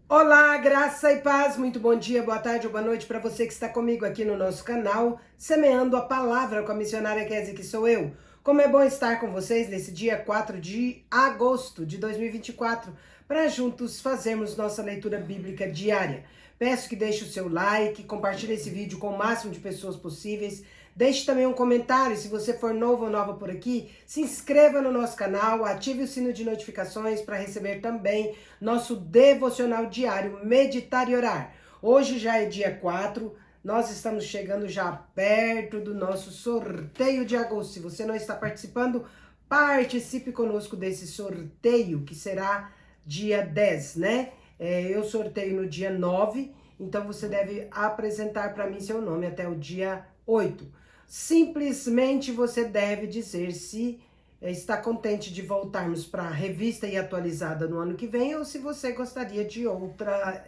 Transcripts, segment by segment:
Olá, graça e paz, muito bom dia, boa tarde ou boa noite para você que está comigo aqui no nosso canal, Semeando a Palavra com a missionária Kézia, que sou eu. Como é bom estar com vocês nesse dia 4 de agosto de 2024, para juntos fazermos nossa leitura bíblica diária. Peço que deixe o seu like, compartilhe esse vídeo com o máximo de pessoas possíveis. Deixe também um comentário, se você for novo ou nova por aqui, se inscreva no nosso canal, ative o sino de notificações para receber também nosso devocional diário, Meditar e Orar. Hoje já é dia 4, nós estamos chegando já perto do nosso sorteio de agosto. Se você não está participando, participe conosco desse sorteio, que será dia 10, né? Eu sorteio no dia 9, então você deve apresentar para mim seu nome até o dia 8. Simplesmente você deve dizer se está contente de voltarmos para a revista e atualizada no ano que vem ou se você gostaria de outra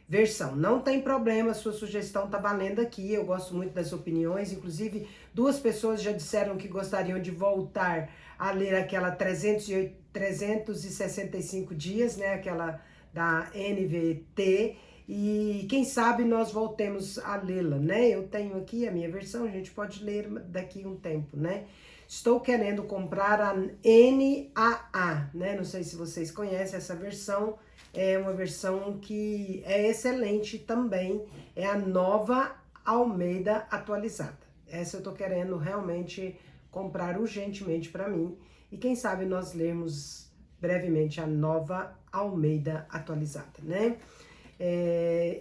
versão. Não tem problema, sua sugestão está valendo aqui, eu gosto muito das opiniões, inclusive 2 pessoas já disseram que gostariam de voltar a ler aquela 365 dias, né, aquela da NVT, e quem sabe nós voltemos a lê-la, né? Eu tenho aqui a minha versão, a gente pode ler daqui um tempo, né? Estou querendo comprar a NAA, né? Não sei se vocês conhecem essa versão, é uma versão que é excelente também, é a Nova Almeida atualizada. Essa eu tô querendo realmente comprar urgentemente para mim, e quem sabe nós lermos brevemente a Nova Almeida atualizada, né?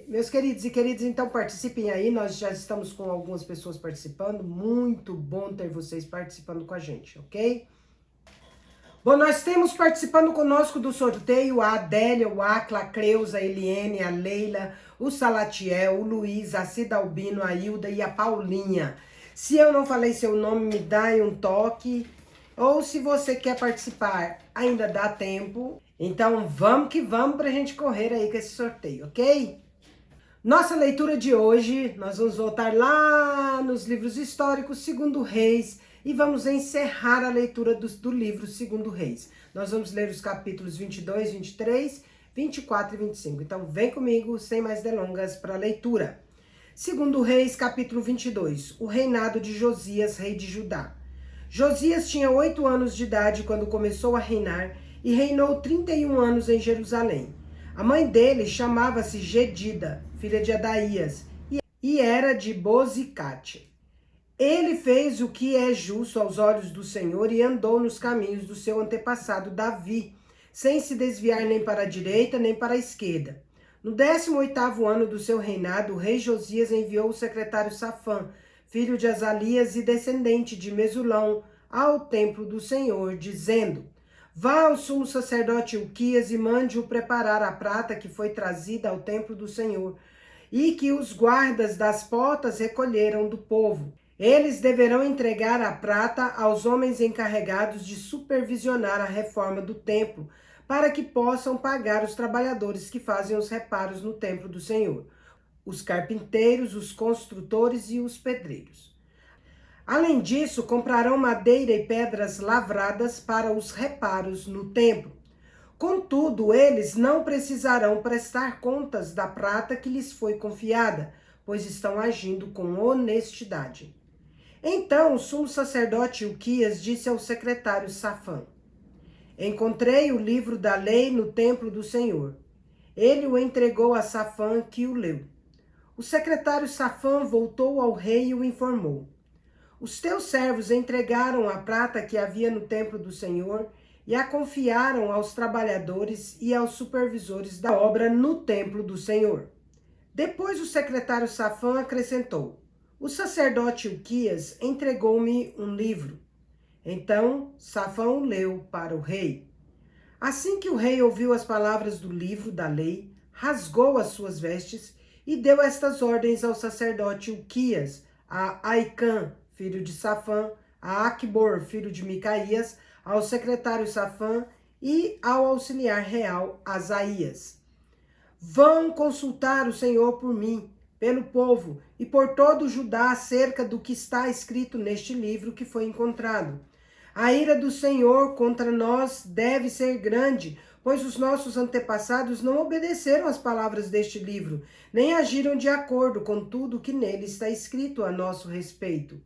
Meus queridos e queridas, então participem aí, nós já estamos com algumas pessoas participando, muito bom ter vocês participando com a gente, ok? Bom, nós temos participando conosco do sorteio a Adélia, o Acla, a Creuza, a Eliene, a Leila, o Salatiel, o Luiz, a Cida Albino, a Hilda e a Paulinha. Se eu não falei seu nome, me dá aí um toque, ou se você quer participar, ainda dá tempo. Então vamos que vamos para a gente correr aí com esse sorteio, ok? Nossa leitura de hoje, nós vamos voltar lá nos livros históricos, Segundo Reis, e vamos encerrar a leitura do livro Segundo Reis. Nós vamos ler os capítulos 22, 23, 24 e 25. Então vem comigo, sem mais delongas, para a leitura. Segundo Reis, capítulo 22, o reinado de Josias, rei de Judá. Josias tinha 8 anos de idade quando começou a reinar e reinou 31 anos em Jerusalém. A mãe dele chamava-se Gedida, filha de Adaías, e era de Bozicate. Ele fez o que é justo aos olhos do Senhor e andou nos caminhos do seu antepassado Davi, sem se desviar nem para a direita nem para a esquerda. No 18º ano do seu reinado, o rei Josias enviou o secretário Safã, filho de Azalias e descendente de Mesulão, ao templo do Senhor, dizendo: vá ao sumo sacerdote Ilquias e mande-o preparar a prata que foi trazida ao templo do Senhor, e que os guardas das portas recolheram do povo. Eles deverão entregar a prata aos homens encarregados de supervisionar a reforma do templo, para que possam pagar os trabalhadores que fazem os reparos no templo do Senhor, os carpinteiros, os construtores e os pedreiros. Além disso, comprarão madeira e pedras lavradas para os reparos no templo. Contudo, eles não precisarão prestar contas da prata que lhes foi confiada, pois estão agindo com honestidade. Então o sumo sacerdote Ilquias disse ao secretário Safã: encontrei o livro da lei no templo do Senhor. Ele o entregou a Safã, que o leu. O secretário Safã voltou ao rei e o informou: os teus servos entregaram a prata que havia no templo do Senhor e a confiaram aos trabalhadores e aos supervisores da obra no templo do Senhor. Depois o secretário Safã acrescentou: o sacerdote Ilquias entregou-me um livro. Então Safã o leu para o rei. Assim que o rei ouviu as palavras do livro da lei, rasgou as suas vestes e deu estas ordens ao sacerdote Ilquias, a Aicã, filho de Safã, a Aquibor, filho de Micaías, ao secretário Safã e ao auxiliar real Asaías: vão consultar o Senhor por mim, pelo povo e por todo o Judá acerca do que está escrito neste livro que foi encontrado. A ira do Senhor contra nós deve ser grande, pois os nossos antepassados não obedeceram às palavras deste livro, nem agiram de acordo com tudo que nele está escrito a nosso respeito.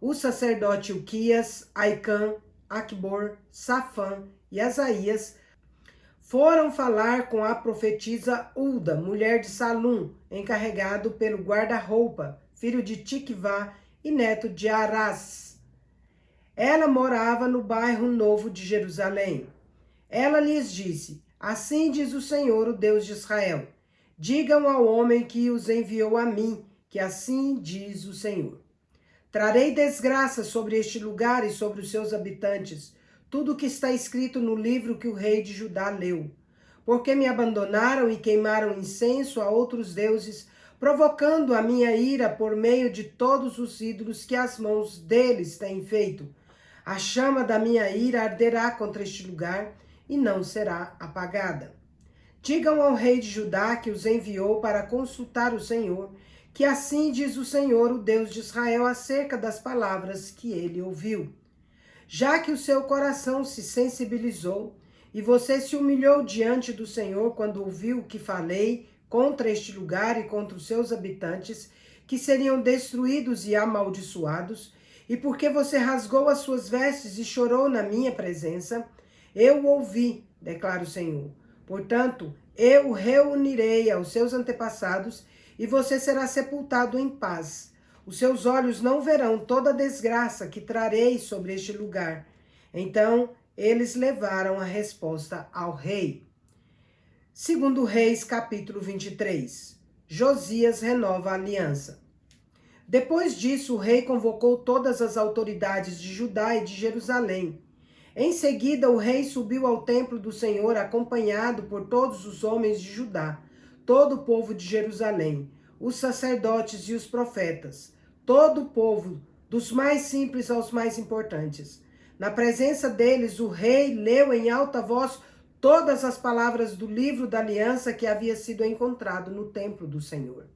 O sacerdote Ilquias, Aicã, Aquibor, Safã e Asaías foram falar com a profetisa Ulda, mulher de Salum, encarregado pelo guarda-roupa, filho de Tiquivá e neto de Arás. Ela morava no bairro Novo de Jerusalém. Ela lhes disse: assim diz o Senhor, o Deus de Israel. Digam ao homem que os enviou a mim, que assim diz o Senhor. Trarei desgraça sobre este lugar e sobre os seus habitantes, tudo o que está escrito no livro que o rei de Judá leu. Porque me abandonaram e queimaram incenso a outros deuses, provocando a minha ira por meio de todos os ídolos que as mãos deles têm feito. A chama da minha ira arderá contra este lugar e não será apagada. Digam ao rei de Judá que os enviou para consultar o Senhor, que assim diz o Senhor, o Deus de Israel, acerca das palavras que ele ouviu. Já que o seu coração se sensibilizou e você se humilhou diante do Senhor quando ouviu o que falei contra este lugar e contra os seus habitantes, que seriam destruídos e amaldiçoados, e porque você rasgou as suas vestes e chorou na minha presença, eu ouvi, declara o Senhor. Portanto, eu reunirei aos seus antepassados e você será sepultado em paz. Os seus olhos não verão toda a desgraça que trarei sobre este lugar. Então, eles levaram a resposta ao rei. Segundo Reis, capítulo 23. Josias renova a aliança. Depois disso, o rei convocou todas as autoridades de Judá e de Jerusalém. Em seguida, o rei subiu ao templo do Senhor, acompanhado por todos os homens de Judá, todo o povo de Jerusalém, os sacerdotes e os profetas, todo o povo, dos mais simples aos mais importantes. Na presença deles, o rei leu em alta voz todas as palavras do livro da aliança que havia sido encontrado no templo do Senhor.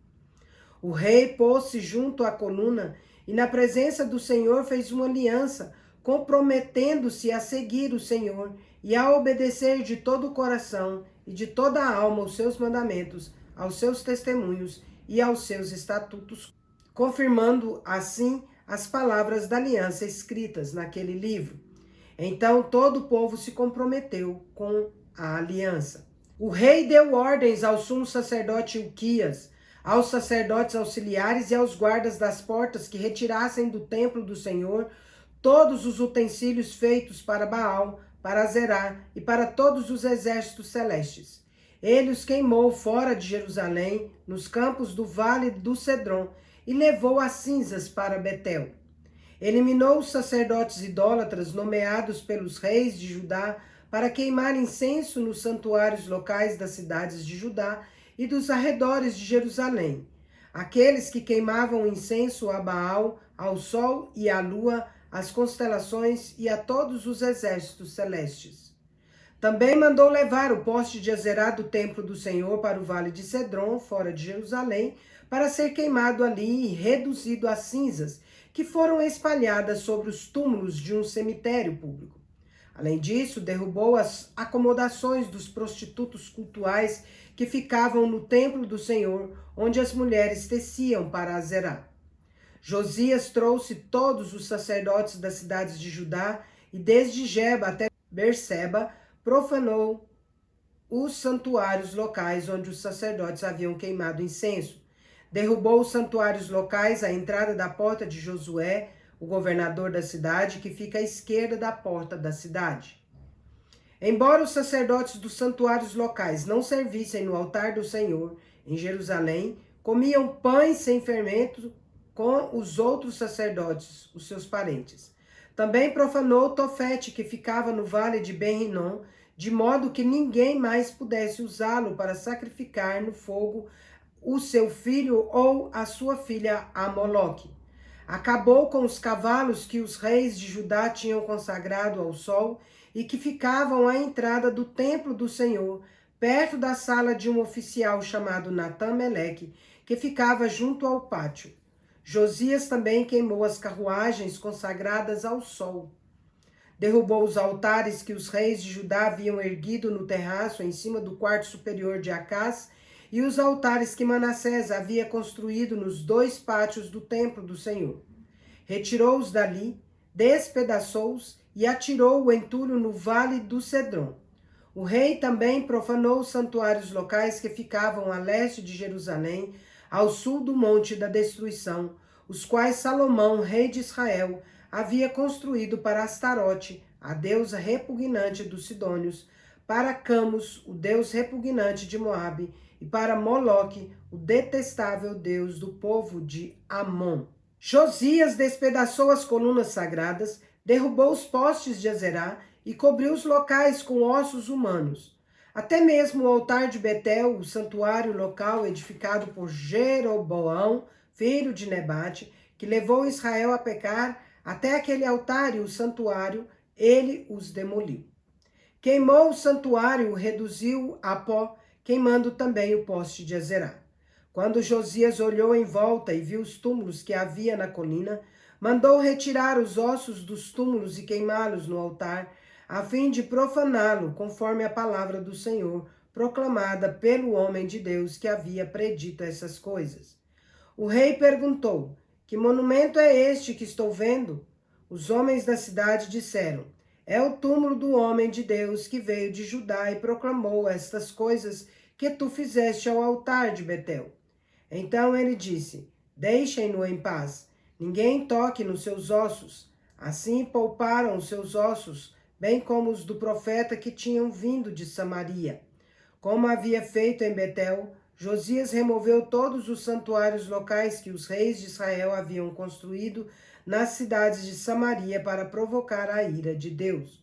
O rei pôs-se junto à coluna e, na presença do Senhor, fez uma aliança, comprometendo-se a seguir o Senhor e a obedecer de todo o coração e de toda a alma os seus mandamentos, aos seus testemunhos e aos seus estatutos, confirmando assim as palavras da aliança escritas naquele livro. Então todo o povo se comprometeu com a aliança. O rei deu ordens ao sumo sacerdote Ilquias, aos sacerdotes auxiliares e aos guardas das portas que retirassem do templo do Senhor todos os utensílios feitos para Baal, para Azerá e para todos os exércitos celestes. Ele os queimou fora de Jerusalém, nos campos do vale do Cedron, e levou as cinzas para Betel. Eliminou os sacerdotes idólatras nomeados pelos reis de Judá para queimar incenso nos santuários locais das cidades de Judá e dos arredores de Jerusalém. Aqueles que queimavam incenso a Baal, ao sol e à lua, às constelações e a todos os exércitos celestes. Também mandou levar o poste de Azerá do templo do Senhor para o vale de Cedron, fora de Jerusalém, para ser queimado ali e reduzido a cinzas, que foram espalhadas sobre os túmulos de um cemitério público. Além disso, derrubou as acomodações dos prostitutos cultuais que ficavam no templo do Senhor, onde as mulheres teciam para Azerá. Josias trouxe todos os sacerdotes das cidades de Judá e desde Geba até Berseba profanou os santuários locais onde os sacerdotes haviam queimado incenso. Derrubou os santuários locais à entrada da porta de Josué, o governador da cidade, que fica à esquerda da porta da cidade. Embora os sacerdotes dos santuários locais não servissem no altar do Senhor, em Jerusalém, comiam pães sem fermento com os outros sacerdotes, os seus parentes. Também profanou Tofete, que ficava no vale de Ben-Rinom, de modo que ninguém mais pudesse usá-lo para sacrificar no fogo o seu filho ou a sua filha a Moloque. Acabou com os cavalos que os reis de Judá tinham consagrado ao sol e que ficavam à entrada do templo do Senhor, perto da sala de um oficial chamado Natã-Meleque, que ficava junto ao pátio. Josias também queimou as carruagens consagradas ao sol. derrubou os altares que os reis de Judá haviam erguido no terraço em cima do quarto superior de Acás, e os altares que Manassés havia construído nos 2 pátios do templo do Senhor. Retirou-os dali, despedaçou-os e atirou o entulho no vale do Cedron. O rei também profanou os santuários locais que ficavam a leste de Jerusalém, ao sul do Monte da Destruição, os quais Salomão, rei de Israel, havia construído para Astarote, a deusa repugnante dos sidônios, para Camus, o deus repugnante de Moabe, e para Moloque, o detestável deus do povo de Amon. Josias despedaçou as colunas sagradas, derrubou os postes de Azerá e cobriu os locais com ossos humanos. Até mesmo o altar de Betel, o santuário local edificado por Jeroboão, filho de Nebate, que levou Israel a pecar, até aquele altar e o santuário, ele os demoliu. Queimou o santuário e o reduziu a pó, queimando também o poste de Azerá. Quando Josias olhou em volta e viu os túmulos que havia na colina, mandou retirar os ossos dos túmulos e queimá-los no altar, a fim de profaná-lo, conforme a palavra do Senhor, proclamada pelo homem de Deus que havia predito essas coisas. O rei perguntou: que monumento é este que estou vendo? Os homens da cidade disseram: é o túmulo do homem de Deus que veio de Judá e proclamou estas coisas que tu fizeste ao altar de Betel. Então ele disse: deixem-no em paz, ninguém toque nos seus ossos. Assim pouparam os seus ossos, bem como os do profeta que tinham vindo de Samaria. Como havia feito em Betel, Josias removeu todos os santuários locais que os reis de Israel haviam construído nas cidades de Samaria para provocar a ira de Deus.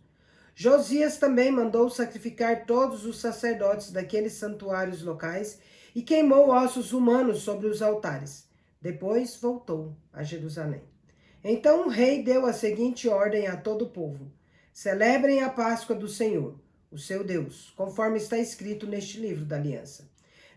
Josias também mandou sacrificar todos os sacerdotes daqueles santuários locais e queimou ossos humanos sobre os altares. Depois voltou a Jerusalém. Então o rei deu a seguinte ordem a todo o povo: celebrem a Páscoa do Senhor, o seu Deus, conforme está escrito neste livro da aliança.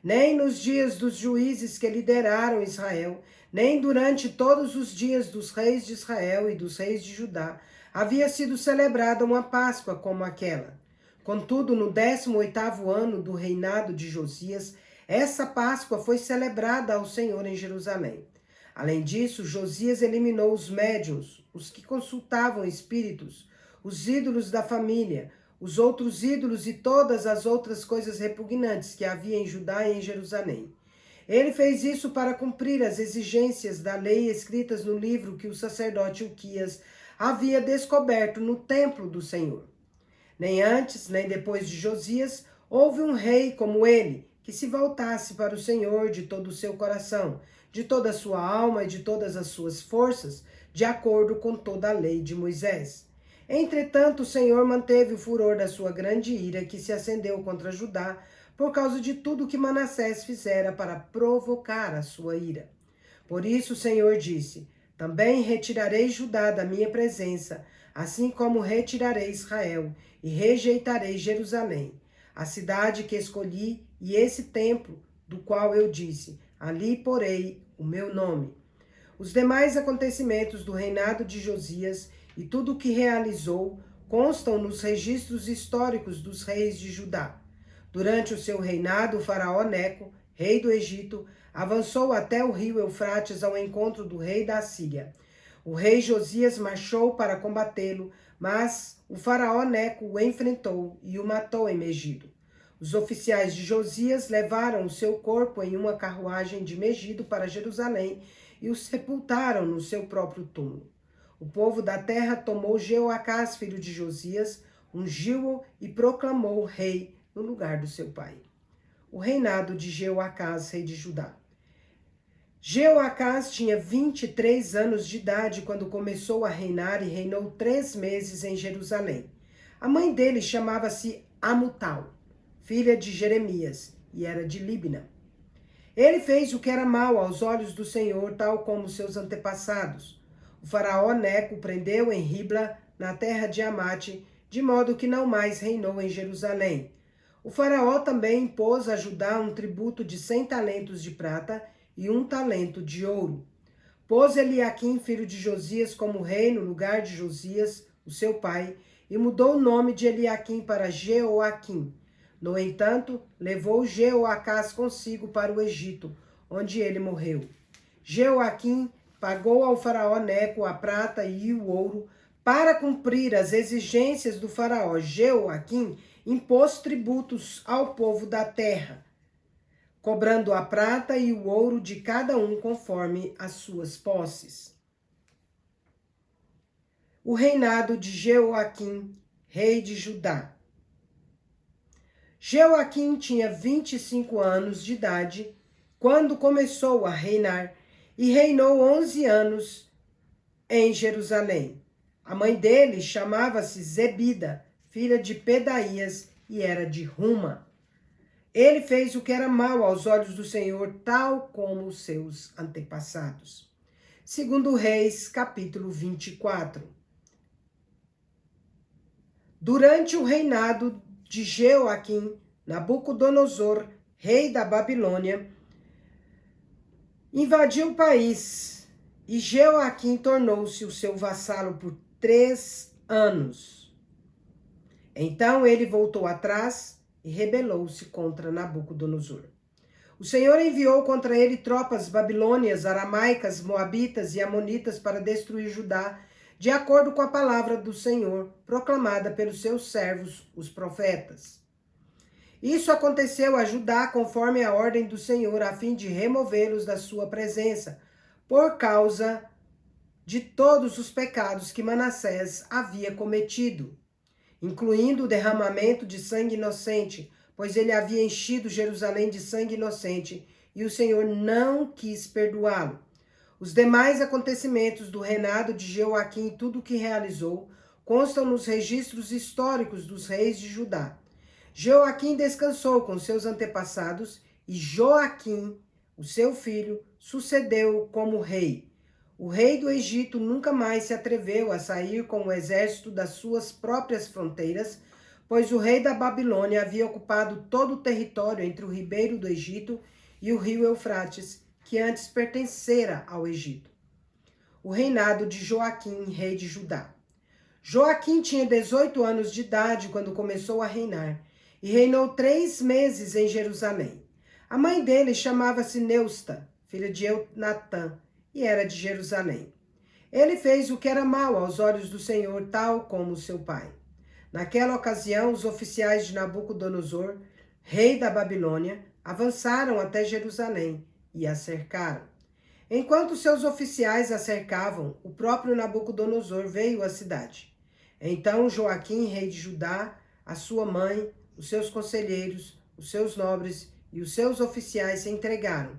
Nem nos dias dos juízes que lideraram Israel, nem durante todos os dias dos reis de Israel e dos reis de Judá, havia sido celebrada uma Páscoa como aquela. Contudo, no 18º ano do reinado de Josias, essa Páscoa foi celebrada ao Senhor em Jerusalém. Além disso, Josias eliminou os médiuns, os que consultavam espíritos, os ídolos da família, os outros ídolos e todas as outras coisas repugnantes que havia em Judá e em Jerusalém. Ele fez isso para cumprir as exigências da lei escritas no livro que o sacerdote Uquias havia descoberto no templo do Senhor. Nem antes, nem depois de Josias, houve um rei como ele, que se voltasse para o Senhor de todo o seu coração, de toda a sua alma e de todas as suas forças, de acordo com toda a lei de Moisés. Entretanto, o Senhor manteve o furor da sua grande ira, que se acendeu contra Judá, por causa de tudo que Manassés fizera para provocar a sua ira. Por isso o Senhor disse: também retirarei Judá da minha presença, assim como retirarei Israel, e rejeitarei Jerusalém, a cidade que escolhi, e esse templo, do qual eu disse: ali porei o meu nome. Os demais acontecimentos do reinado de Josias e tudo o que realizou constam nos registros históricos dos reis de Judá. Durante o seu reinado, o faraó Neco, rei do Egito, avançou até o rio Eufrates ao encontro do rei da Assíria. O rei Josias marchou para combatê-lo, mas o faraó Neco o enfrentou e o matou em Megido. Os oficiais de Josias levaram o seu corpo em uma carruagem de Megido para Jerusalém e o sepultaram no seu próprio túmulo. O povo da terra tomou Jeoacás, filho de Josias, ungiu-o e proclamou rei no lugar do seu pai. O reinado de Jeoacás, rei de Judá. Jeoacás tinha 23 anos de idade quando começou a reinar e reinou 3 meses em Jerusalém. A mãe dele chamava-se Amutal, filha de Jeremias, e era de Líbina. Ele fez o que era mal aos olhos do Senhor, tal como seus antepassados. O faraó Neco prendeu em Ribla, na terra de Amate, de modo que não mais reinou em Jerusalém. O faraó também impôs a Judá um tributo de 100 talentos de prata e 1 talento de ouro. Pôs Eliaquim, filho de Josias, como rei no lugar de Josias, o seu pai, e mudou o nome de Eliaquim para Jeoaquim. No entanto, levou Jeoacás consigo para o Egito, onde ele morreu. Jeoaquim pagou ao faraó Neco a prata e o ouro para cumprir as exigências do faraó. Jeoaquim impôs tributos ao povo da terra, cobrando a prata e o ouro de cada um conforme as suas posses. O reinado de Jeoaquim, rei de Judá. Jeoaquim tinha 25 anos de idade quando começou a reinar e reinou 11 anos em Jerusalém. A mãe dele chamava-se Zebida, filha de Pedaías, e era de Ruma. Ele fez o que era mal aos olhos do Senhor, tal como os seus antepassados. Segundo Reis, capítulo 24. Durante o reinado de Jeoaquim, Nabucodonosor, rei da Babilônia, invadiu o país e Jeoaquim tornou-se o seu vassalo por 3 anos. Então ele voltou atrás e rebelou-se contra Nabucodonosor. O Senhor enviou contra ele tropas babilônias, aramaicas, moabitas e amonitas para destruir Judá, de acordo com a palavra do Senhor, proclamada pelos seus servos, os profetas. Isso aconteceu a Judá conforme a ordem do Senhor, a fim de removê-los da sua presença, por causa de todos os pecados que Manassés havia cometido, incluindo o derramamento de sangue inocente, pois ele havia enchido Jerusalém de sangue inocente, e o Senhor não quis perdoá-lo. Os demais acontecimentos do reinado de Jeoaquim e tudo o que realizou constam nos registros históricos dos reis de Judá. Jeoaquim descansou com seus antepassados e Joaquim, o seu filho, sucedeu como rei. O rei do Egito nunca mais se atreveu a sair com o exército das suas próprias fronteiras, pois o rei da Babilônia havia ocupado todo o território entre o ribeiro do Egito e o rio Eufrates, que antes pertencera ao Egito. O reinado de Joaquim, rei de Judá. Joaquim tinha 18 anos de idade quando começou a reinar, e reinou 3 meses em Jerusalém. A mãe dele chamava-se Neusta, filha de Eunatã, e era de Jerusalém. Ele fez o que era mal aos olhos do Senhor, tal como seu pai. Naquela ocasião, os oficiais de Nabucodonosor, rei da Babilônia, avançaram até Jerusalém e a cercaram. Enquanto seus oficiais a cercavam, o próprio Nabucodonosor veio à cidade. Então Joaquim, rei de Judá, a sua mãe, os seus conselheiros, os seus nobres e os seus oficiais se entregaram.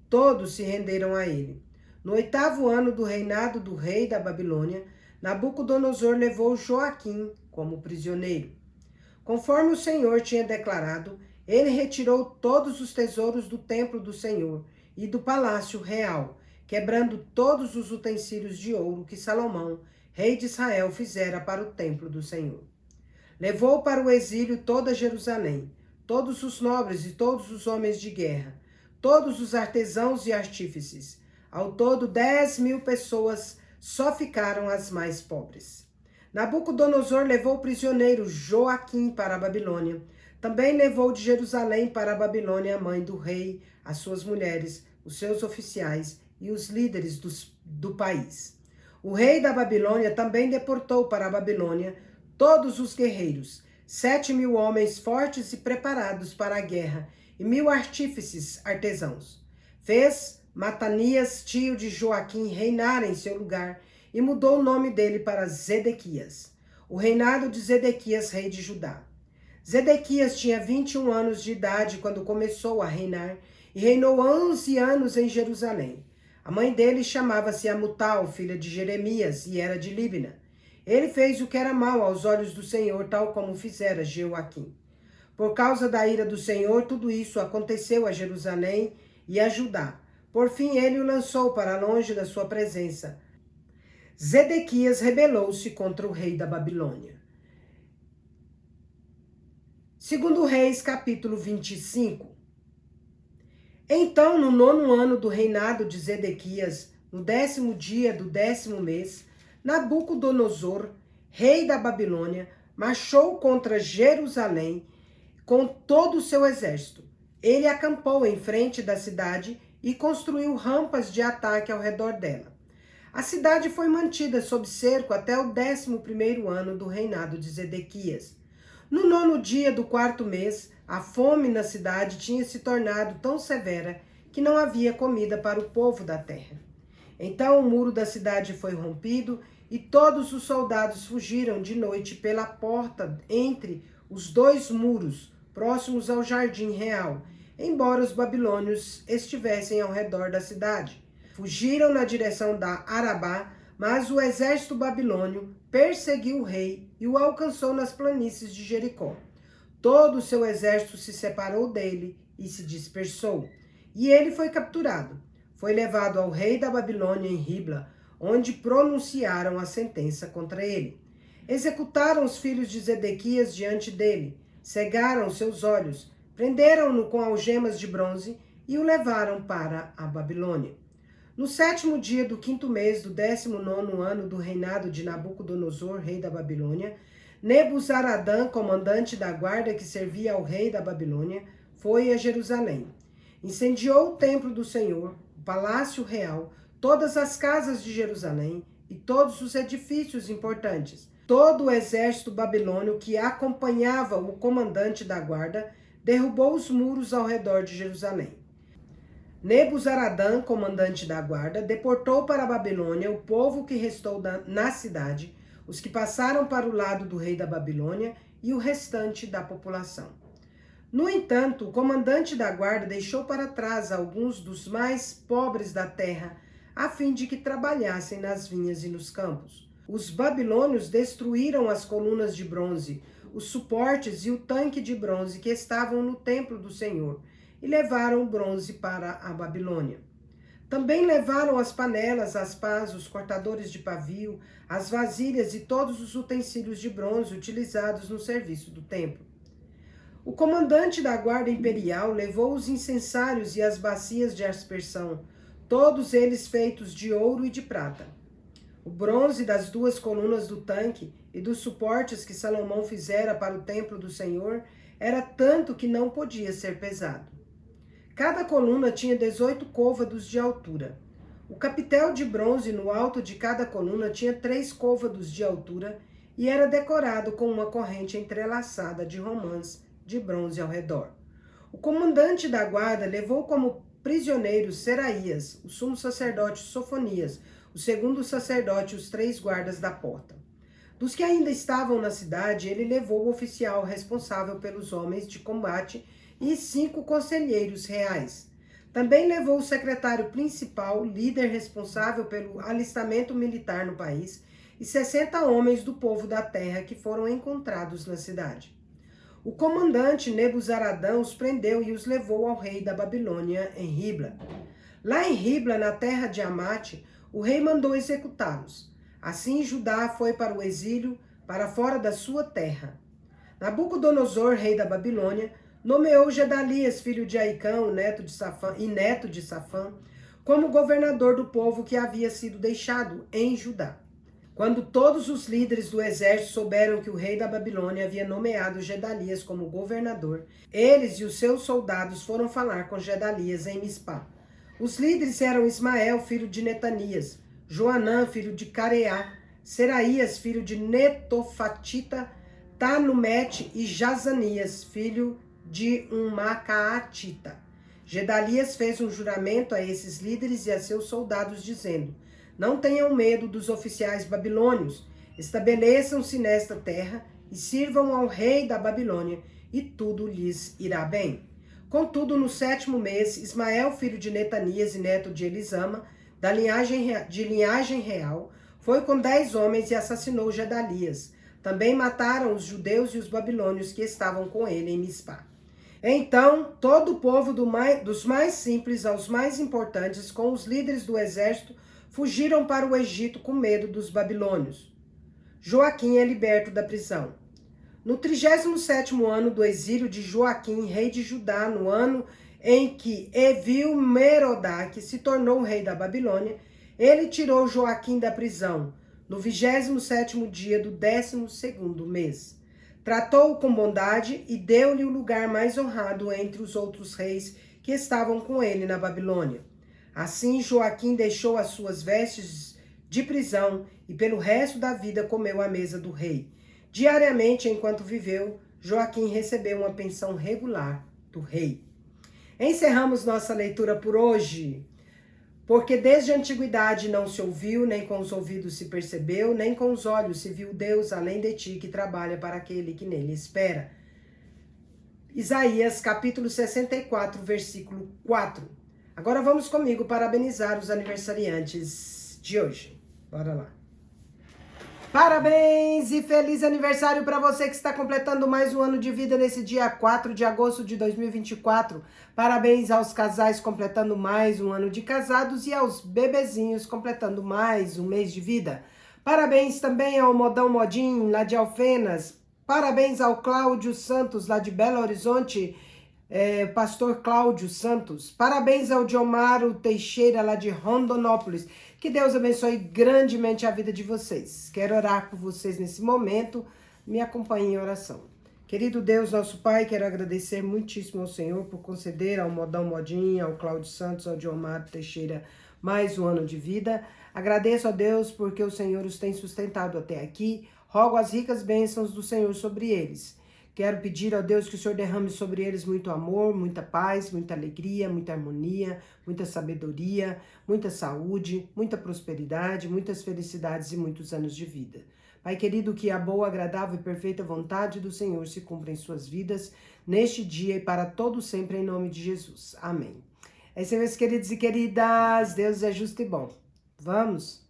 Todos se renderam a ele. No 8º ano do reinado do rei da Babilônia, Nabucodonosor levou Joaquim como prisioneiro. Conforme o Senhor tinha declarado, ele retirou todos os tesouros do templo do Senhor e do palácio real, quebrando todos os utensílios de ouro que Salomão, rei de Israel, fizera para o templo do Senhor. Levou para o exílio toda Jerusalém, todos os nobres e todos os homens de guerra, todos os artesãos e artífices. Ao todo, 10.000 pessoas, só ficaram as mais pobres. Nabucodonosor levou prisioneiro Joaquim para a Babilônia. Também levou de Jerusalém para a Babilônia a mãe do rei, as suas mulheres, os seus oficiais e os líderes do país. O rei da Babilônia também deportou para a Babilônia todos os guerreiros, 7.000 homens fortes e preparados para a guerra, e 1.000 artífices artesãos. Fez Matanias, tio de Joaquim, reinar em seu lugar, e mudou o nome dele para Zedequias. O reinado de Zedequias, rei de Judá. Zedequias tinha 21 anos de idade quando começou a reinar, e reinou 11 anos em Jerusalém. A mãe dele chamava-se Amutal, filha de Jeremias, e era de Líbina. Ele fez o que era mal aos olhos do Senhor, tal como fizera Joaquim. Por causa da ira do Senhor, tudo isso aconteceu a Jerusalém e a Judá. Por fim, ele o lançou para longe da sua presença. Zedequias rebelou-se contra o rei da Babilônia. Segundo Reis, capítulo 25. Então, no 9º ano do reinado de Zedequias, no 10º dia do 10º mês, Nabucodonosor, rei da Babilônia, marchou contra Jerusalém com todo o seu exército. Ele acampou em frente da cidade e construiu rampas de ataque ao redor dela. A cidade foi mantida sob cerco até o 11º ano do reinado de Zedequias. No 9º dia do 4º mês, a fome na cidade tinha se tornado tão severa que não havia comida para o povo da terra. Então o muro da cidade foi rompido e todos os soldados fugiram de noite pela porta entre os dois muros, próximos ao jardim real, embora os babilônios estivessem ao redor da cidade. Fugiram na direção da Arabá, mas o exército babilônio perseguiu o rei e o alcançou nas planícies de Jericó. Todo o seu exército se separou dele e se dispersou, e ele foi capturado. Foi levado ao rei da Babilônia em Ribla, onde pronunciaram a sentença contra ele. Executaram os filhos de Zedequias diante dele, cegaram seus olhos, prenderam-no com algemas de bronze e o levaram para a Babilônia. No 7º dia do 5º mês do 19º ano do reinado de Nabucodonosor, rei da Babilônia, Nebuzaradã, comandante da guarda que servia ao rei da Babilônia, foi a Jerusalém. Incendiou o templo do Senhor, o palácio real, todas as casas de Jerusalém e todos os edifícios importantes. Todo o exército babilônio que acompanhava o comandante da guarda derrubou os muros ao redor de Jerusalém. Nebuzaradã, comandante da guarda, deportou para a Babilônia o povo que restou na cidade, os que passaram para o lado do rei da Babilônia e o restante da população. No entanto, o comandante da guarda deixou para trás alguns dos mais pobres da terra, a fim de que trabalhassem nas vinhas e nos campos. Os babilônios destruíram as colunas de bronze, os suportes e o tanque de bronze que estavam no templo do Senhor, e levaram o bronze para a Babilônia. Também levaram as panelas, as pás, os cortadores de pavio, as vasilhas e todos os utensílios de bronze utilizados no serviço do templo. O comandante da guarda imperial levou os incensários e as bacias de aspersão, todos eles feitos de ouro e de prata. O bronze das 2 colunas do tanque e dos suportes que Salomão fizera para o templo do Senhor era tanto que não podia ser pesado. Cada coluna tinha 18 côvados de altura. O capitel de bronze no alto de cada coluna tinha 3 côvados de altura e era decorado com uma corrente entrelaçada de romãs de bronze ao redor. O comandante da guarda levou como prisioneiros Seraías, o sumo sacerdote Sofonias, o segundo sacerdote e os 3 guardas da porta. Dos que ainda estavam na cidade, ele levou o oficial responsável pelos homens de combate e 5 conselheiros reais. Também levou o secretário principal, líder responsável pelo alistamento militar no país, e 60 homens do povo da terra que foram encontrados na cidade. O comandante Nebuzaradã os prendeu e os levou ao rei da Babilônia em Ribla. Lá em Ribla, na terra de Amate, o rei mandou executá-los. Assim Judá foi para o exílio, para fora da sua terra. Nabucodonosor, rei da Babilônia, nomeou Gedalias, filho de Aicão, neto de Safã, como governador do povo que havia sido deixado em Judá. Quando todos os líderes do exército souberam que o rei da Babilônia havia nomeado Gedalias como governador, eles e os seus soldados foram falar com Gedalias em Mispá. Os líderes eram Ismael, filho de Netanias, Joanã, filho de Careá, Seraías, filho de Netofatita, Tanumete e Jazanias, filho de um Macaatita. Gedalias fez um juramento a esses líderes e a seus soldados, dizendo: não tenham medo dos oficiais babilônios, estabeleçam-se nesta terra e sirvam ao rei da Babilônia, e tudo lhes irá bem. Contudo, no 7º mês, Ismael, filho de Netanias e neto de Elisama, de linhagem real, foi com 10 homens e assassinou Gedalias. Também mataram os judeus e os babilônios que estavam com ele em Mispá. Então, todo o povo dos mais simples aos mais importantes, com os líderes do exército, fugiram para o Egito com medo dos babilônios. Joaquim é liberto da prisão. No 37º ano do exílio de Joaquim, rei de Judá, no ano em que Evil-Merodach se tornou rei da Babilônia, ele tirou Joaquim da prisão, no 27º dia do 12º mês. tratou-o com bondade e deu-lhe o lugar mais honrado entre os outros reis que estavam com ele na Babilônia. Assim Joaquim deixou as suas vestes de prisão e pelo resto da vida comeu à mesa do rei. Diariamente, enquanto viveu, Joaquim recebeu uma pensão regular do rei. Encerramos nossa leitura por hoje. Porque desde a antiguidade não se ouviu, nem com os ouvidos se percebeu, nem com os olhos se viu Deus além de ti, que trabalha para aquele que nele espera. Isaías capítulo 64, versículo 4. Agora vamos comigo parabenizar os aniversariantes de hoje. Bora lá. Parabéns e feliz aniversário para você que está completando mais um ano de vida nesse dia 4 de agosto de 2024. Parabéns aos casais completando mais um ano de casados e aos bebezinhos completando mais um mês de vida. Parabéns também ao Modão Modim, lá de Alfenas. Parabéns ao Cláudio Santos, lá de Belo Horizonte, pastor Cláudio Santos. Parabéns ao Diomaro Teixeira, lá de Rondonópolis. Que Deus abençoe grandemente a vida de vocês. Quero orar por vocês nesse momento. Me acompanhem em oração. Querido Deus, nosso Pai, quero agradecer muitíssimo ao Senhor por conceder ao Modão Modinha, ao Cláudio Santos, ao Diomar Teixeira mais um ano de vida. Agradeço a Deus porque o Senhor os tem sustentado até aqui. Rogo as ricas bênçãos do Senhor sobre eles. Quero pedir a Deus que o Senhor derrame sobre eles muito amor, muita paz, muita alegria, muita harmonia, muita sabedoria, muita saúde, muita prosperidade, muitas felicidades e muitos anos de vida. Pai querido, que a boa, agradável e perfeita vontade do Senhor se cumpra em suas vidas, neste dia e para todo sempre, em nome de Jesus. Amém. É isso aí, meus queridos e queridas. Deus é justo e bom. Vamos!